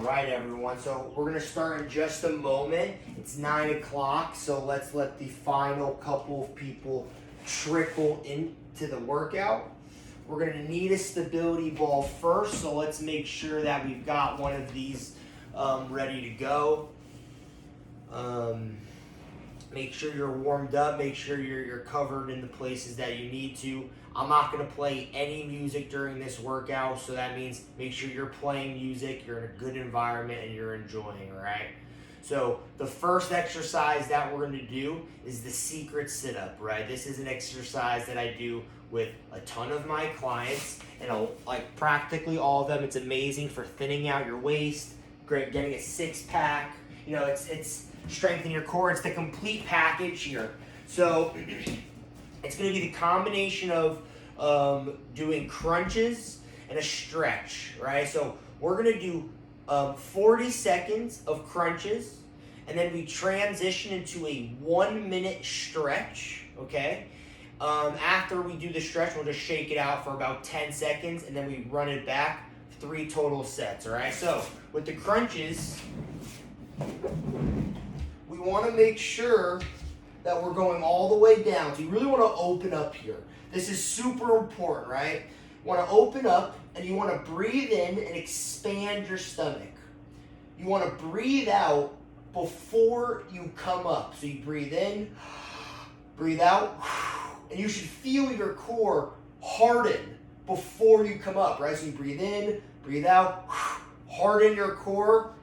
right, everyone, so we're going to start in just a moment. It's 9 o'clock, so let's let the final couple of people trickle into the workout. We're going to need a stability ball first, so let's make sure that we've got one of these ready to go. Make sure you're warmed up, make sure you're covered in the places that you need to. I'm not going to play any music during this workout, so that means make sure you're playing music, you're in a good environment, and you're enjoying, all right? So the first exercise that we're going to do is the secret sit-up, right? This is an exercise that I do with a ton of my clients, and like practically all of them. It's amazing for thinning out your waist, great getting a six-pack. You know, it's strengthening your core. It's the complete package here. So it's going to be the combination of doing crunches and a stretch, right? So we're going to do 40 seconds of crunches, and then we transition into a 1 minute stretch, okay? After we do the stretch, we'll just shake it out for about 10 seconds, and then we run it back, 3 total sets, all right? So with the crunches, we want to make sure that we're going all the way down. So you really want to open up here. This is super important, right? You want to open up and you want to breathe in and expand your stomach. You want to breathe out before you come up. So you breathe in, breathe out, and you should feel your core harden before you come up, right? So you breathe in, breathe out, harden your core,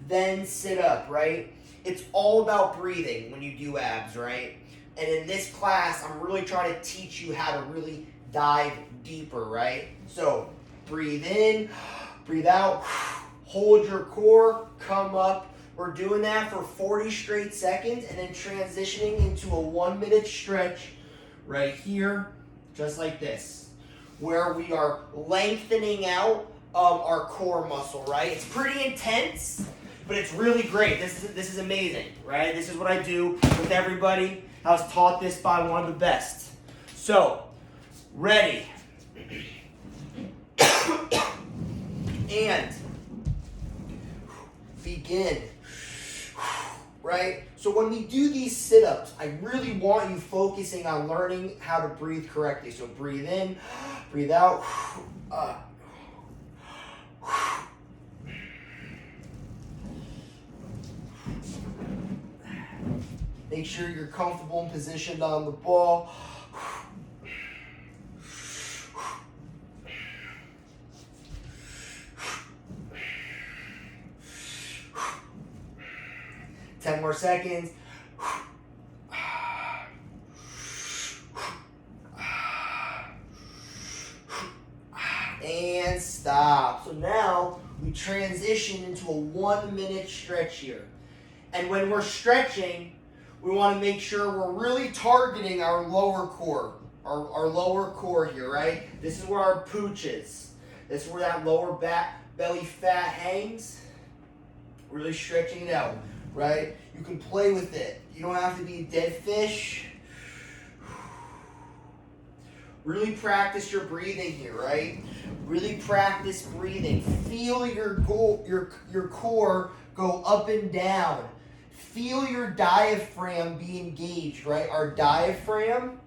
then sit up, right? It's all about breathing when you do abs, right? And in this class, I'm really trying to teach you how to really dive deeper, right? So breathe in, breathe out, hold your core, come up. We're doing that for 40 straight seconds and then transitioning into a 1 minute stretch right here, just like this, where we are lengthening out our core muscle, right? It's pretty intense, but it's really great. This is amazing, right? This is what I do with everybody. I was taught this by one of the best. So, ready. And begin. Right? So when we do these sit-ups, I really want you focusing on learning how to breathe correctly. So breathe in, breathe out. Make sure you're comfortable and positioned on the ball. 10 more seconds. And stop. So now we transition into a 1 minute stretch here. And when we're stretching, we want to make sure we're really targeting our lower core, our lower core here, right? This is where our pooch is. This is where that lower back belly fat hangs. Really stretching it out, right? You can play with it. You don't have to be a dead fish. Really practice your breathing here, right? Really practice breathing. Feel your core go up and down. Feel your diaphragm be engaged, right? Our diaphragm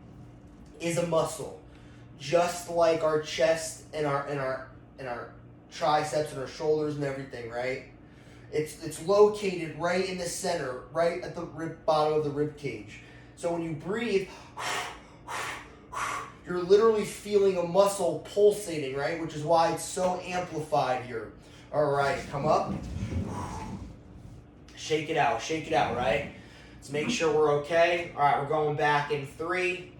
is a muscle, just like our chest and our triceps and our shoulders and everything, right? It's located right in the center, right at the bottom of the rib cage. So when you breathe, you're literally feeling a muscle pulsating, right? Which is why it's so amplified here. All right, come up. Shake it out, right? Let's make sure we're okay. All right, we're going back in 3,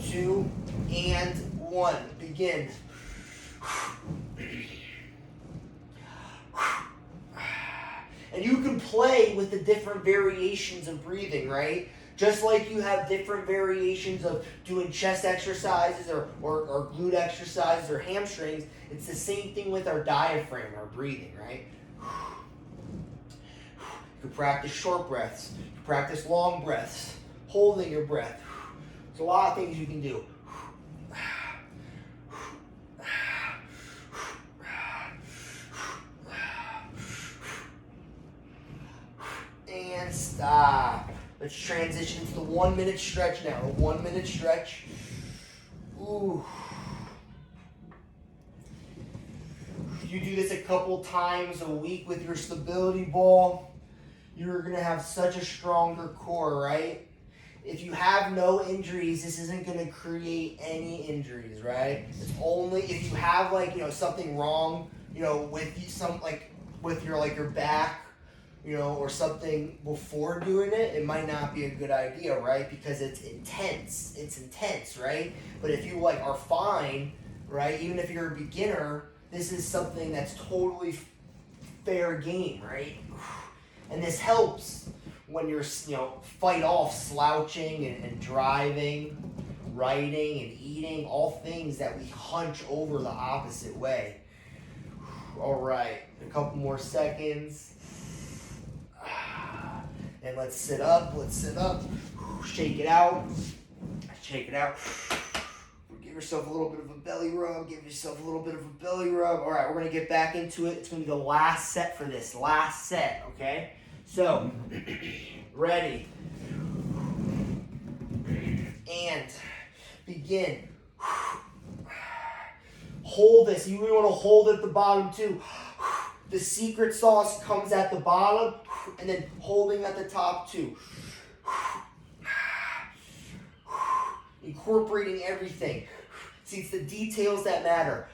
2, and 1. Begin. And you can play with the different variations of breathing, right? Just like you have different variations of doing chest exercises or glute exercises or hamstrings, it's the same thing with our diaphragm, our breathing, right? You can practice short breaths. You can practice long breaths, holding your breath. There's a lot of things you can do. and stop. Let's transition to the 1 minute stretch now. A 1 minute stretch. Ooh. You do this a couple times a week with your stability ball, you're gonna have such a stronger core, right? If you have no injuries, this isn't gonna create any injuries, right? It's only if you have something wrong, with your back, or something before doing it, it might not be a good idea, right? Because it's intense, right? But if you are fine, right? Even if you're a beginner, this is something that's totally fair game, right? And this helps when you're, fight off slouching and driving, writing and eating, all things that we hunch over the opposite way. All right, a couple more seconds. And let's sit up, shake it out. Give yourself a little bit of a belly rub, All right, we're gonna get back into it. It's gonna be the last set for this, okay? So, ready, and begin. Hold this, you really wanna hold at the bottom too. The secret sauce comes at the bottom, and then holding at the top too. Incorporating everything. See, it's the details that matter.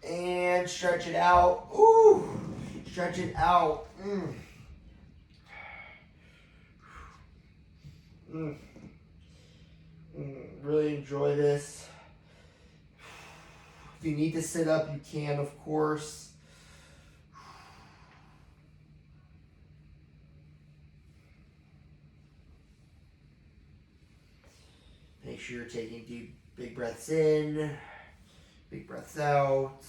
And stretch it out. Ooh, stretch it out. Really enjoy this. If you need to sit up, you can, of course. Make sure you're taking deep, big breaths in, big breaths out.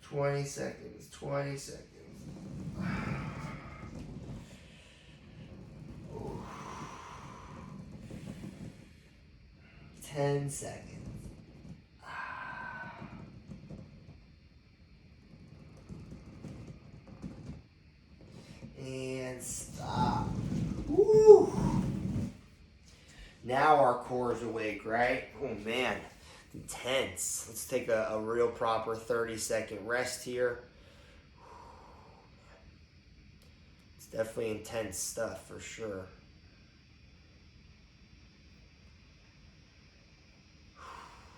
Twenty seconds. 10 seconds. And stop. Woo. Now our core is awake, right? Oh man, intense. Let's take a real proper 30-second rest here. It's definitely intense stuff for sure.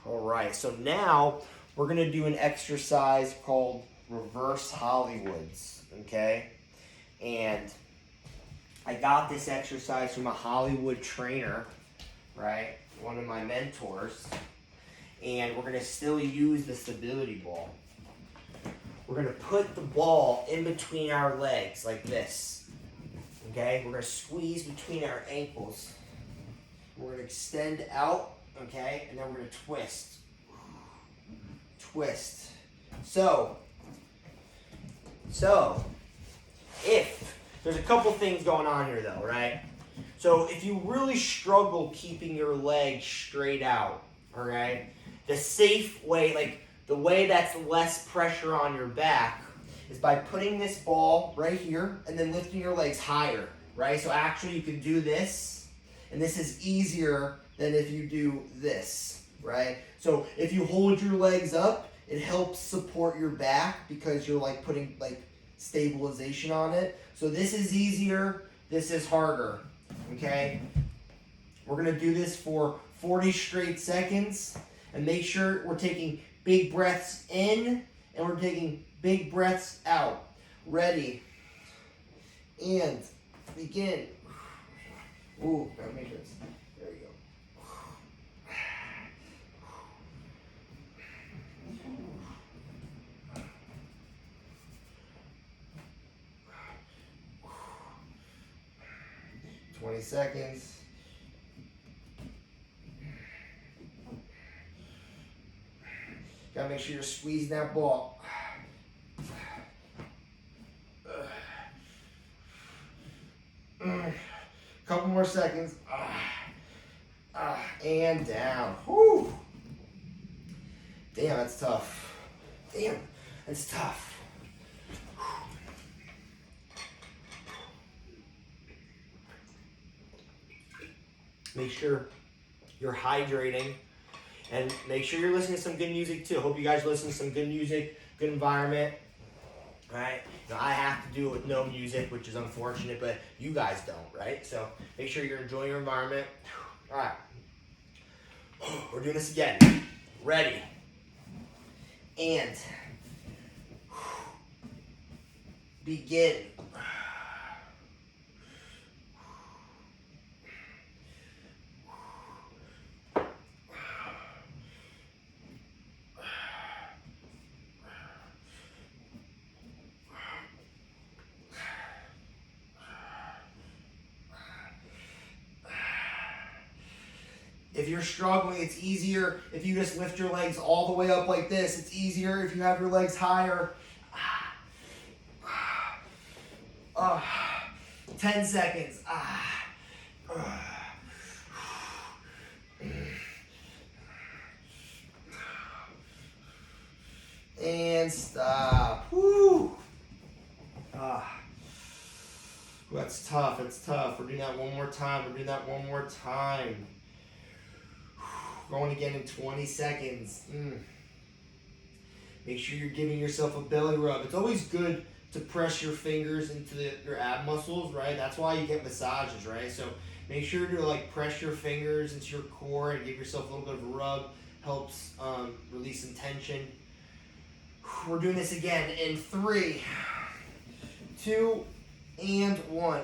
All right, so now we're gonna do an exercise called reverse Hollywoods, okay? And I got this exercise from a Hollywood trainer, right? One of my mentors. And we're gonna still use the stability ball. We're gonna put the ball in between our legs like this, okay? We're gonna squeeze between our ankles. We're gonna extend out, okay? And then we're gonna twist. So, if there's a couple things going on here though, right? So if you really struggle keeping your legs straight out, all right, the safe way, the way that's less pressure on your back, is by putting this ball right here and then lifting your legs higher, right? So actually you can do this, and this is easier than if you do this, right? So if you hold your legs up, it helps support your back because you're putting stabilization on it. So this is easier, this is harder, okay? We're gonna do this for 40 straight seconds, and make sure we're taking big breaths in and we're taking big breaths out. Ready, and begin. Ooh, gotta make this. There you go. 20 seconds. Gotta make sure you're squeezing that ball. Couple more seconds. And down. Whew. Damn, that's tough. Damn, that's tough. Make sure you're hydrating and make sure you're listening to some good music too. Hope you guys listen to some good music, good environment. Right? Now, I have to do it with no music, which is unfortunate, but you guys don't, right? So make sure you're enjoying your environment. All right. We're doing this again. Ready. And begin. If you're struggling, it's easier if you just lift your legs all the way up like this. It's easier if you have your legs higher. 10 seconds. And stop. Woo. That's tough. It's tough. We're doing that one more time. We're doing that one more time. Going again in 20 seconds. Make sure you're giving yourself a belly rub. It's always good to press your fingers into your ab muscles, right? That's why you get massages, right? So make sure to like press your fingers into your core and give yourself a little bit of a rub. Helps release some tension. We're doing this again in 3, 2, and 1.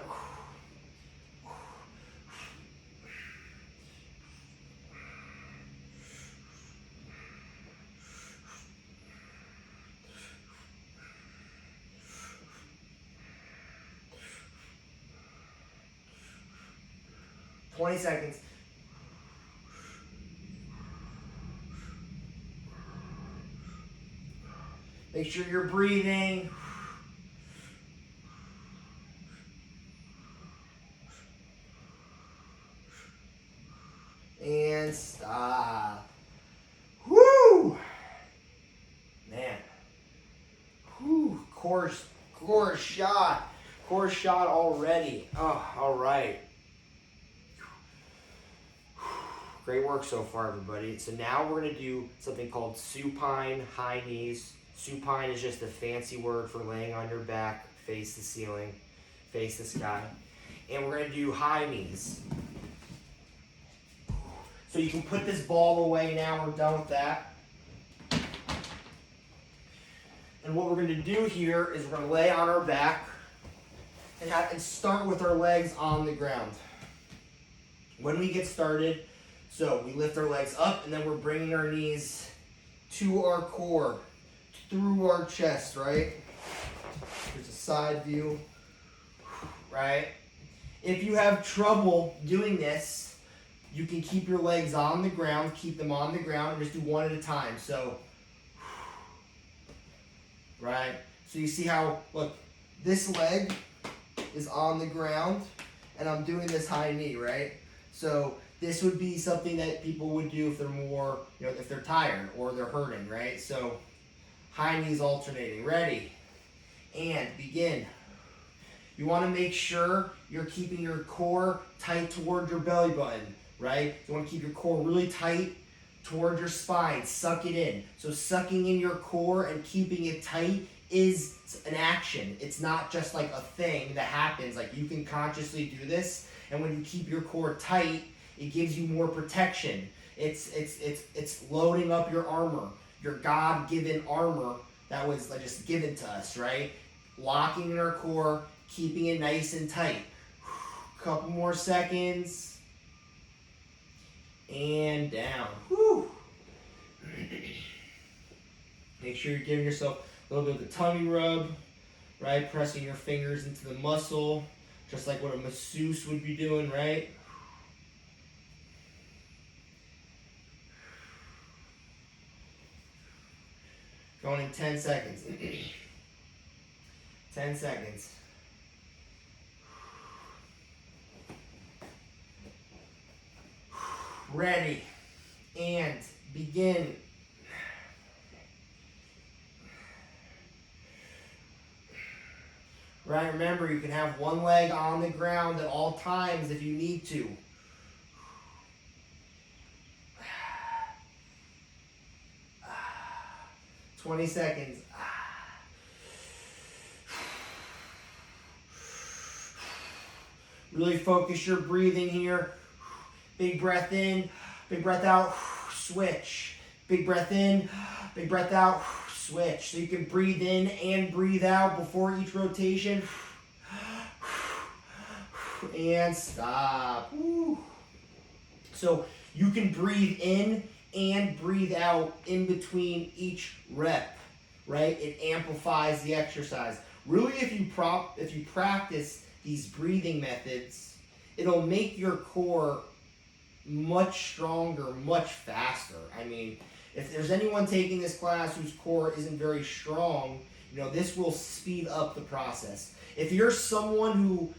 20 seconds. Make sure you're breathing. And stop. Woo! Man. Whew. Core shot. Core shot already. Oh, all right. Great work so far, everybody. So now we're going to do something called supine high knees. Supine is just a fancy word for laying on your back, face the ceiling, face the sky. And we're going to do high knees. So you can put this ball away now. We're done with that. And what we're going to do here is we're going to lay on our back and start with our legs on the ground. When we get started, so we lift our legs up and then we're bringing our knees to our core, through our chest, right? Here's a side view, right? If you have trouble doing this, you can keep your legs on the ground, keep them on the ground, and just do one at a time. So, right? So you see how, look, this leg is on the ground, and I'm doing this high knee, right? So this would be something that people would do if they're more, if they're tired or they're hurting, right? So high knees alternating. Ready? And begin. You want to make sure you're keeping your core tight toward your belly button, right? You want to keep your core really tight toward your spine. Suck it in. So sucking in your core and keeping it tight is an action. It's not just like a thing that happens. Like you can consciously do this, and when you keep your core tight, it gives you more protection. It's loading up your armor, your God-given armor that was just given to us, right? Locking in our core, keeping it nice and tight. Couple more seconds. And down. Whew. Make sure you're giving yourself a little bit of a tummy rub, right? Pressing your fingers into the muscle. just like what a masseuse would be doing, right? Going in 10 seconds. 10 seconds. Ready. And begin. Right, remember you can have one leg on the ground at all times if you need to. "20 seconds. Really focus your breathing here. Big breath in, big breath out, switch. Big breath in, big breath out, switch. So you can breathe in and breathe out before each rotation. And stop. So you can breathe in and breathe out in between each rep, right? It amplifies the exercise. Really, if you practice these breathing methods, it'll make your core much stronger, much faster. I mean, if there's anyone taking this class whose core isn't very strong, this will speed up the process. If you're someone who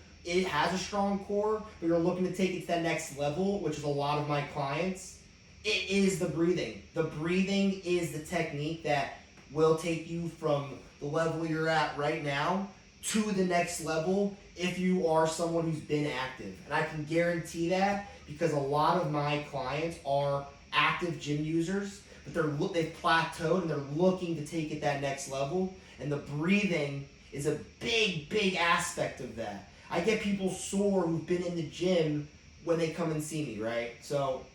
has a strong core, but you're looking to take it to that next level, which is a lot of my clients, it is the breathing. The breathing is the technique that will take you from the level you're at right now to the next level if you are someone who's been active. And I can guarantee that because a lot of my clients are active gym users, but they've plateaued and they're looking to take it that next level. And the breathing is a big, big aspect of that. I get people sore who've been in the gym when they come and see me, right? So,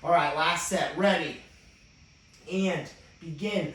all right, last set. Ready. And begin.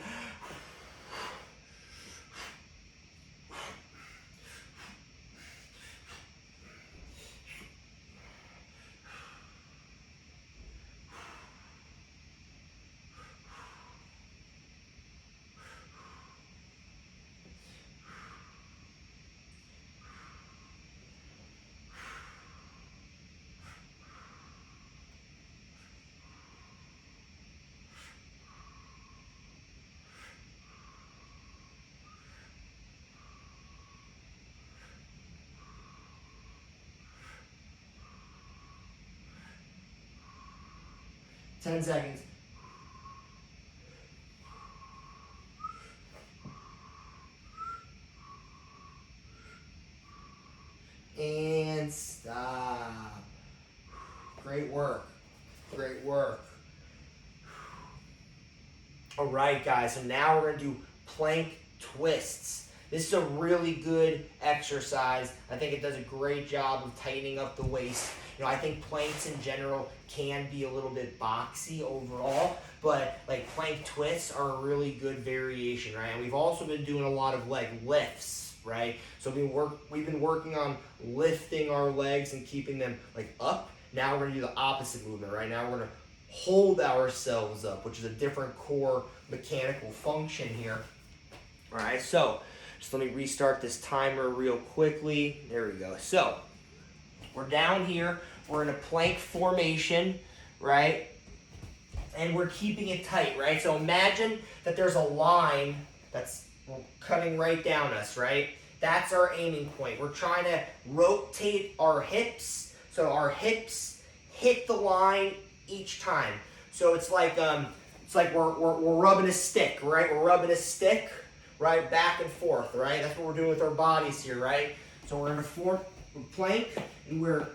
Ten seconds. And stop. Great work. Great work. All right, guys. So now we're going to do plank twists. This is a really good exercise. I think it does a great job of tightening up the waist. I think planks in general can be a little bit boxy overall, but like plank twists are a really good variation, right? And we've also been doing a lot of leg lifts, right? So we've been working on lifting our legs and keeping them like up. Now we're gonna do the opposite movement, right? Now we're gonna hold ourselves up, which is a different core mechanical function here. All right, so just let me restart this timer real quickly. There we go. So we're down here. We're in a plank formation, right? And we're keeping it tight, right? So imagine that there's a line that's cutting right down us, right? That's our aiming point. We're trying to rotate our hips so our hips hit the line each time. So it's like we're rubbing a stick, right? We're rubbing a stick, right, back and forth, right? That's what we're doing with our bodies here, right? So we're in a plank, and we're,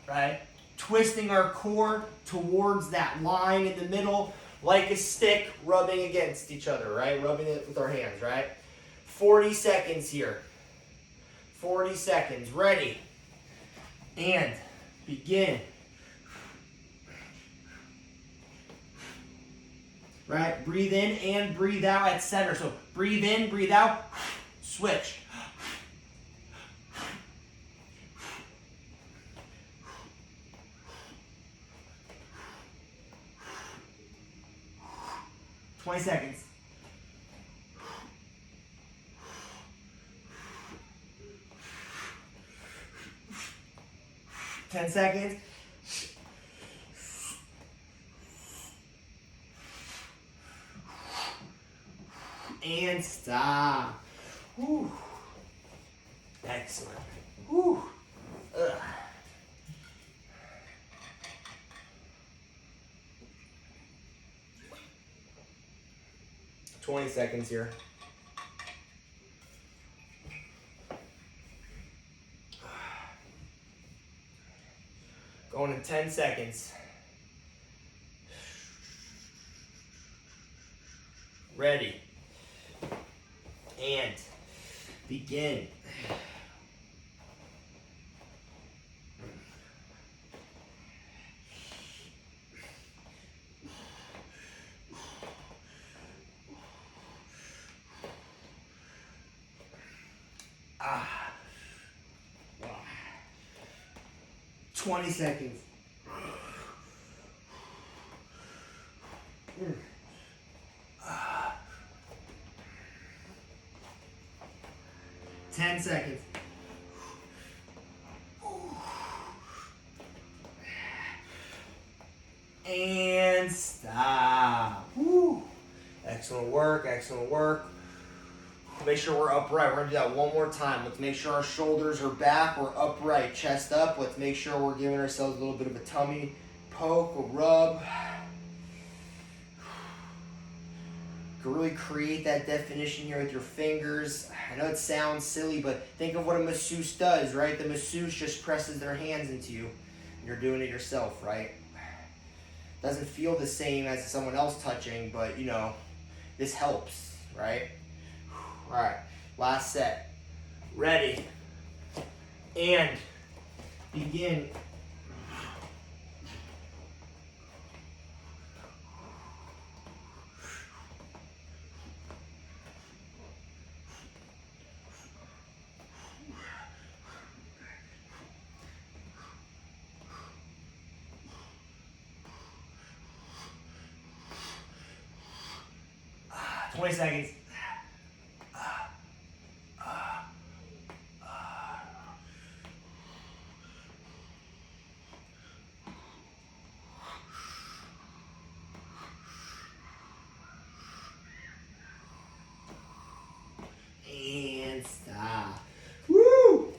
right, twisting our core towards that line in the middle, like a stick rubbing against each other, right? Rubbing it with our hands, right? 40 seconds here. 40 seconds. Ready. And begin. Right? Breathe in and breathe out at center. So breathe in, breathe out, switch. $20 seconds. 10 seconds. And stop. Whew. Excellent. Whew. Ugh. 20 seconds here. Going in 10 seconds. Ready. And begin. Ah. 20 seconds. 10 seconds. And stop. Woo. Excellent work, excellent work. Make sure we're upright. We're gonna do that one more time. Let's make sure our shoulders are back. We're upright, chest up. Let's make sure we're giving ourselves a little bit of a tummy poke or rub. You can really create that definition here with your fingers. I know it sounds silly, but think of what a masseuse does, right? The masseuse just presses their hands into you. You're doing it yourself, right? Doesn't feel the same as someone else touching, but you know, this helps, right? All right, last set. Ready. And begin. Ah, 20 seconds. And stop. Woo!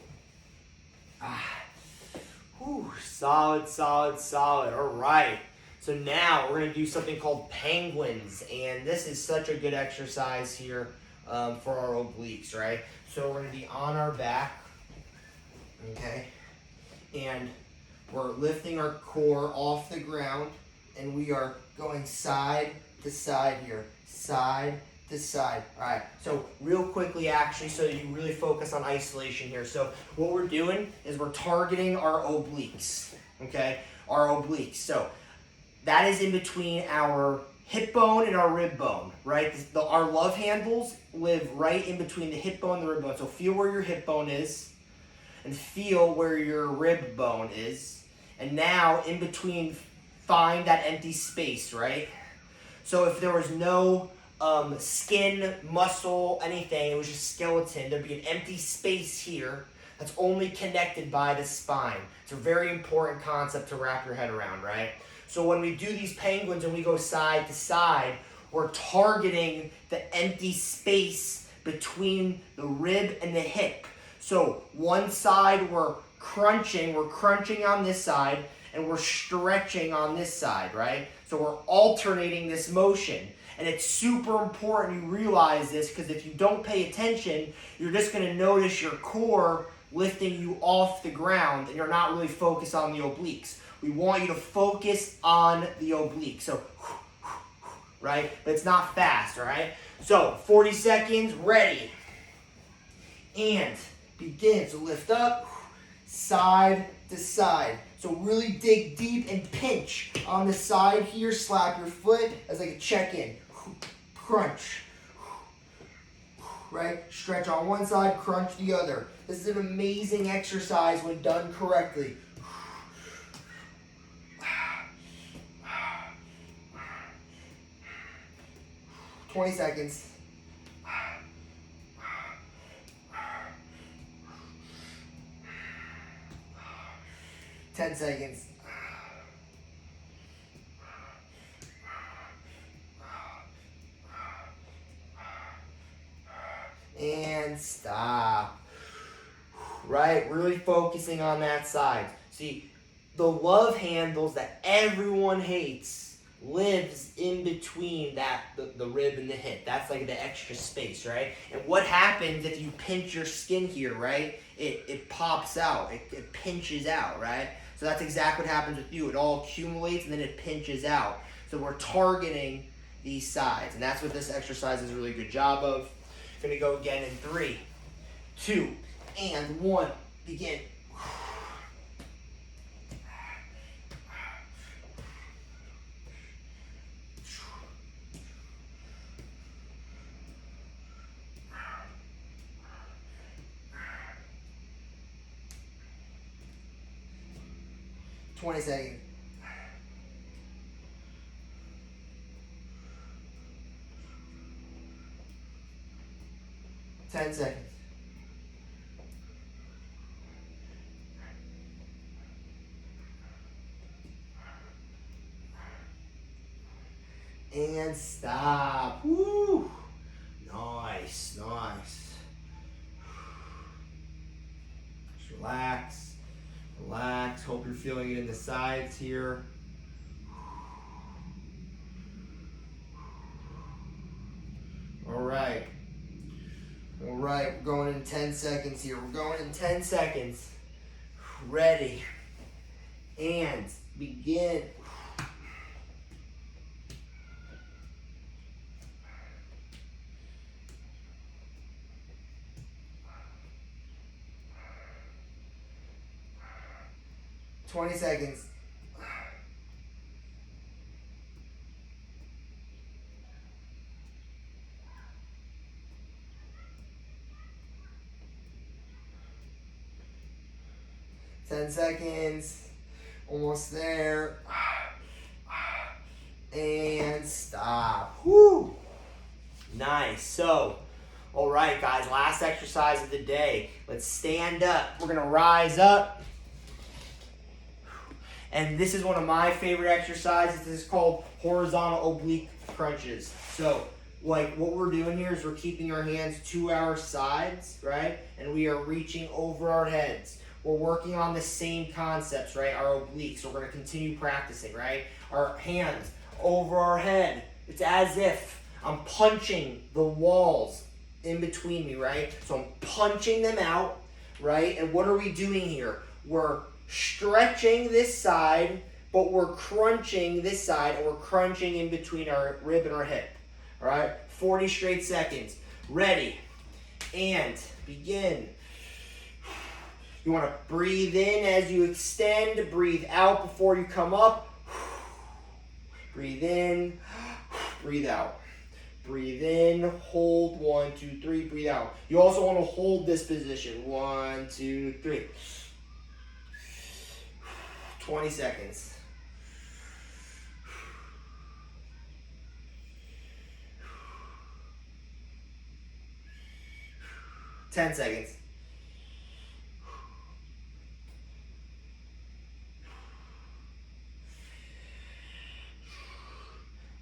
Whew. Solid, solid, solid. All right. So now we're going to do something called penguins. And this is such a good exercise here for our obliques, right? So we're going to be on our back, okay? And we're lifting our core off the ground. And we are going side to side here. Side to side. All right, so real quickly actually, so that you really focus on isolation here. So what we're doing is we're targeting our obliques, okay? Our obliques. So that is in between our hip bone and our rib bone, right? Our love handles live right in between the hip bone and the rib bone. So feel where your hip bone is and feel where your rib bone is. And now in between, find that empty space, right? So if there was no skin, muscle, anything, it was just skeleton, there'd be an empty space here that's only connected by the spine. It's a very important concept to wrap your head around, right? So when we do these penguins and we go side to side, we're targeting the empty space between the rib and the hip. So one side we're crunching on this side, and we're stretching on this side, right? So we're alternating this motion. And it's super important you realize this, because if you don't pay attention, you're just going to notice your core lifting you off the ground and you're not really focused on the obliques. We want you to focus on the obliques. So, right? But it's not fast, all right? So 40 seconds, ready. And begin. So lift up, side to side. So really dig deep and pinch on the side here. Slap your foot as like a check-in. Crunch. Right? Stretch on one side, crunch the other. This is an amazing exercise when done correctly. 20 seconds. 10 seconds. And stop. Right? Really focusing on that side. See, the love handles that everyone hates lives in between the rib and the hip. That's like the extra space, right? And what happens if you pinch your skin here, right? It pops out. It pinches out, right? So that's exactly what happens with you. It all accumulates and then it pinches out. So we're targeting these sides. And that's what this exercise is a really good job of. Gonna go again in 3, 2, and 1. Begin. 20 seconds. 10 seconds. And stop. Woo! Nice, nice. Just relax, relax. Hope you're feeling it in the sides here. All right. All right, we're going in 10 seconds here. We're going in 10 seconds. Ready. And begin. $20 seconds. 10 seconds. Almost there. And stop. Woo! Nice. So, all right, guys, last exercise of the day. Let's stand up. We're going to rise up. And this is one of my favorite exercises. This is called horizontal oblique crunches. So, like what we're doing here is we're keeping our hands to our sides, right? And we are reaching over our heads. We're working on the same concepts, right? Our obliques. So we're going to continue practicing, right? Our hands over our head. It's as if I'm punching the walls in between me, right? So I'm punching them out, right? And what are we doing here? We're stretching this side, but we're crunching this side, and we're crunching in between our rib and our hip. All right? 40 straight seconds. Ready. And begin. You want to breathe in as you extend. Breathe out before you come up. Breathe in. Breathe out. Breathe in. Hold. 1, 2, 3. Breathe out. You also want to hold this position. 1, 2, 3. 20 seconds. Ten seconds.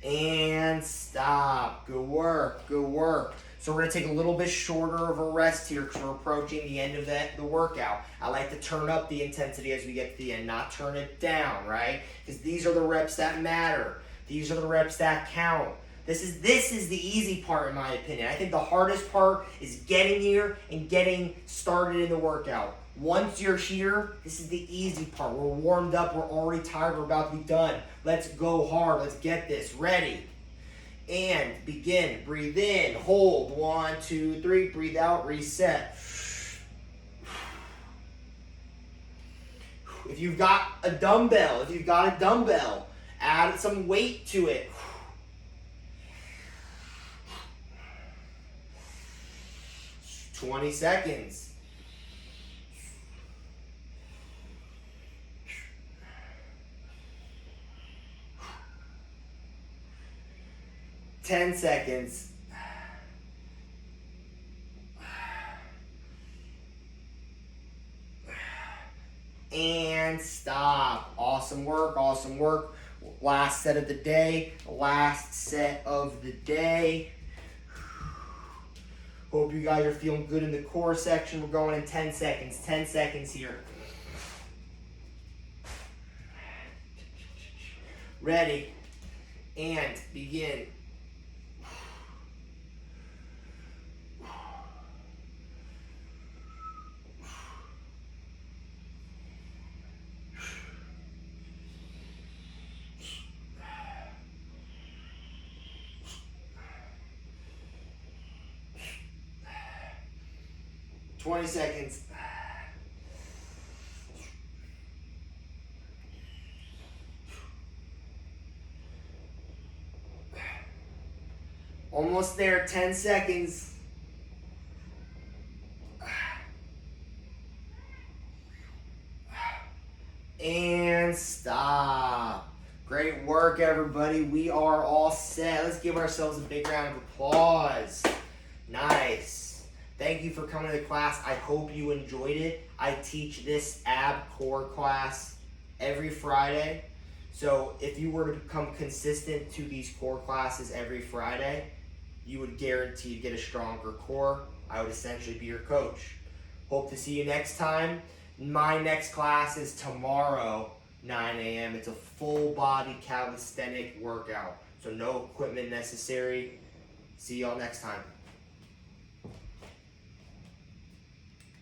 And stop. Good work. Good work. So we're going to take a little bit shorter of a rest here because we're approaching the end of the workout. I like to turn up the intensity as we get to the end, not turn it down, right? Because these are the reps that matter. These are the reps that count. This is the easy part in my opinion. I think the hardest part is getting here and getting started in the workout. Once you're here, this is the easy part. We're warmed up. We're already tired. We're about to be done. Let's go hard. Let's get this. Ready. And begin. Breathe in. Hold. 1, 2, 3. Breathe out. Reset. If you've got a dumbbell, add some weight to it. 20 seconds. 10 seconds. and stop. Awesome work, awesome work. Last set of the day, last set of the day. Hope you guys are feeling good in the core section. We're going in 10 seconds, 10 seconds here. Ready, and begin. Twenty seconds. Almost there, 10 seconds. And stop. Great work, everybody. We are all set. Let's give ourselves a big round of applause. Nice. Thank you for coming to the class. I hope you enjoyed it. I teach this ab core class every Friday. So if you were to become consistent to these core classes every Friday, you would guarantee to get a stronger core. I would essentially be your coach. Hope to see you next time. My next class is tomorrow, 9 a.m. It's a full body calisthenic workout. So no equipment necessary. See y'all next time.